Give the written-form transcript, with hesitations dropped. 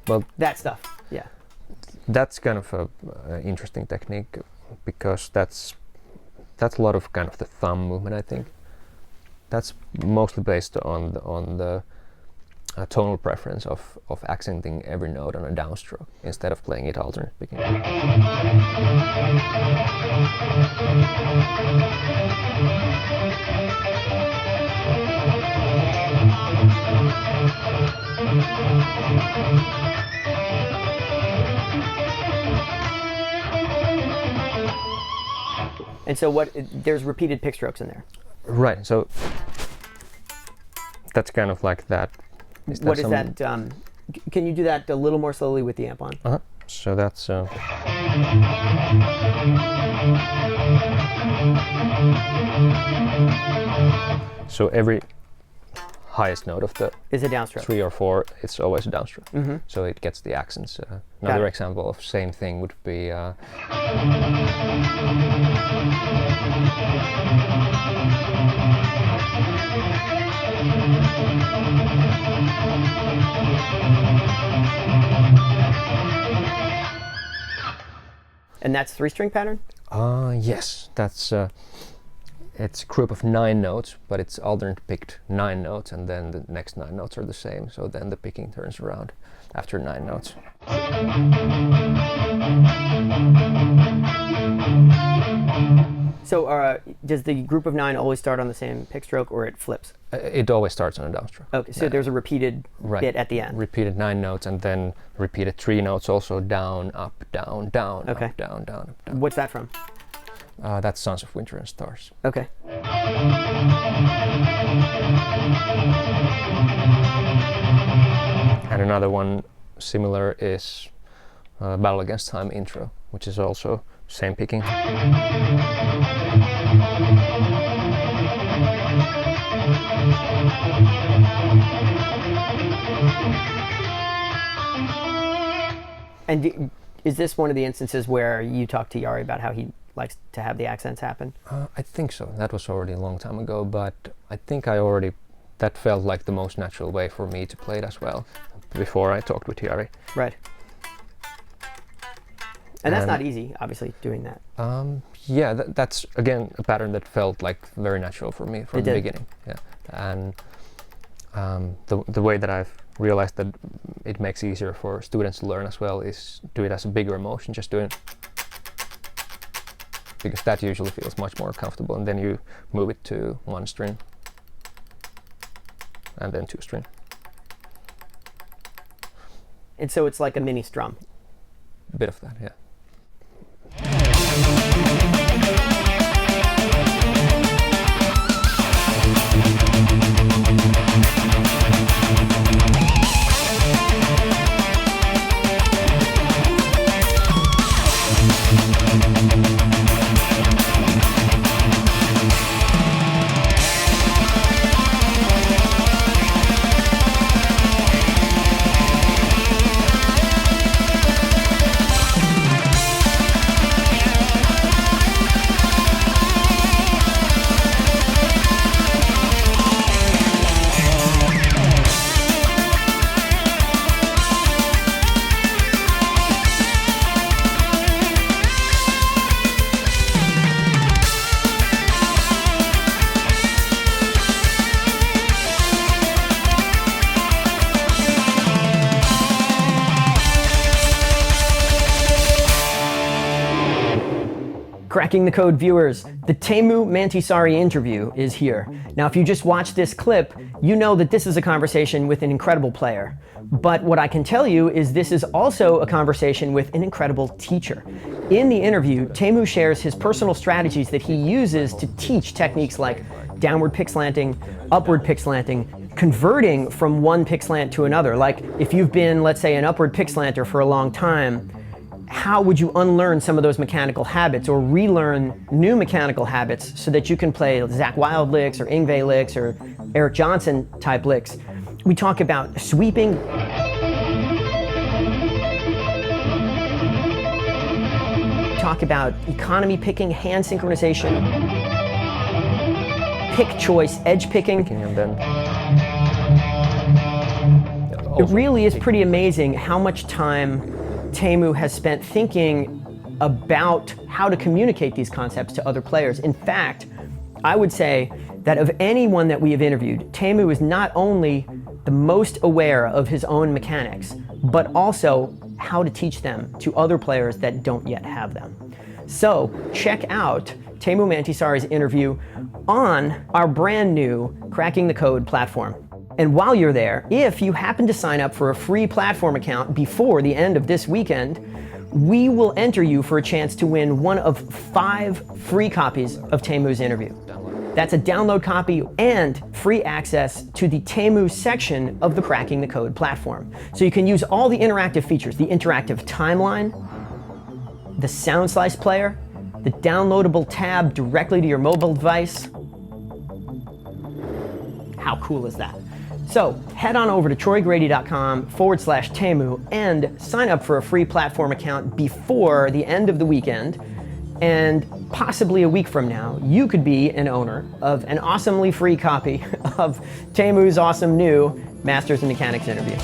Well, that stuff, yeah. That's kind of a interesting technique because that's a lot of kind of the thumb movement, I think. That's mostly based on the tonal preference of accenting every note on a downstroke instead of playing it alternate picking. And so there's repeated pick strokes in there. Right, so that's kind of like that. What is that? Can you do that a little more slowly with the amp on? Uh-huh. So that's... So every highest note of the is a downstroke. 3 or 4, it's always a downstroke. Mm-hmm. So it gets the accents. Another example of same thing would be and that's 3-string pattern? Yes, that's it's a group of 9 notes, but it's alternate picked 9 notes, and then the next 9 notes are the same. So then the picking turns around after 9 notes. So does the group of 9 always start on the same pick stroke, or it flips? It always starts on a downstroke. Okay, so there's a repeated bit at the end. Repeated 9 notes, and then repeated 3 notes also down, up, down, down, okay. up, down, down, up, down. What's that from? That's Sons of Winter and Stars. Okay. And another one similar is Battle Against Time intro, which is also same picking. And is this one of the instances where you talked to Jari about how he likes to have the accents happen? I think so. That was already a long time ago, but I think that felt like the most natural way for me to play it as well, before I talked with Jari. Right. And that's not easy, obviously, doing that. Yeah, that's, again, a pattern that felt like very natural for me from the beginning. Yeah. And the way that I've realized that it makes it easier for students to learn as well is do it as a bigger motion, just doing, because that usually feels much more comfortable, and then you move it to 1 string and then 2 string. And so it's like a mini strum. A bit of that, yeah. Cracking the Code viewers, the Teemu ntysaari interview is here. Now, if you just watched this clip, you know that this is a conversation with an incredible player. But what I can tell you is this is also a conversation with an incredible teacher. In the interview, Teemu shares his personal strategies that he uses to teach techniques like downward pick slanting, upward pick slanting, converting from one pick slant to another. Like if you've been, let's say, an upward pick slanter for a long time, how would you unlearn some of those mechanical habits or relearn new mechanical habits so that you can play Zakk Wylde licks or Yngwie licks or Eric Johnson type licks? We talk about sweeping, talk about economy picking, hand synchronization, pick choice, edge picking. And then It really is pretty amazing how much time Teemu has spent thinking about how to communicate these concepts to other players. In fact, I would say that of anyone that we have interviewed, Teemu is not only the most aware of his own mechanics, but also how to teach them to other players that don't yet have them. So check out Teemu ntysaari's interview on our brand new Cracking the Code platform. And while you're there, if you happen to sign up for a free platform account before the end of this weekend, we will enter you for a chance to win one of 5 free copies of Teemu's interview. That's a download copy and free access to the Teemu section of the Cracking the Code platform. So you can use all the interactive features, the interactive timeline, the sound slice player, the downloadable tab directly to your mobile device. How cool is that? So head on over to troygrady.com/Teemu and sign up for a free platform account before the end of the weekend. And possibly a week from now, you could be an owner of an awesomely free copy of Teemu's awesome new Masters in Mechanics interview.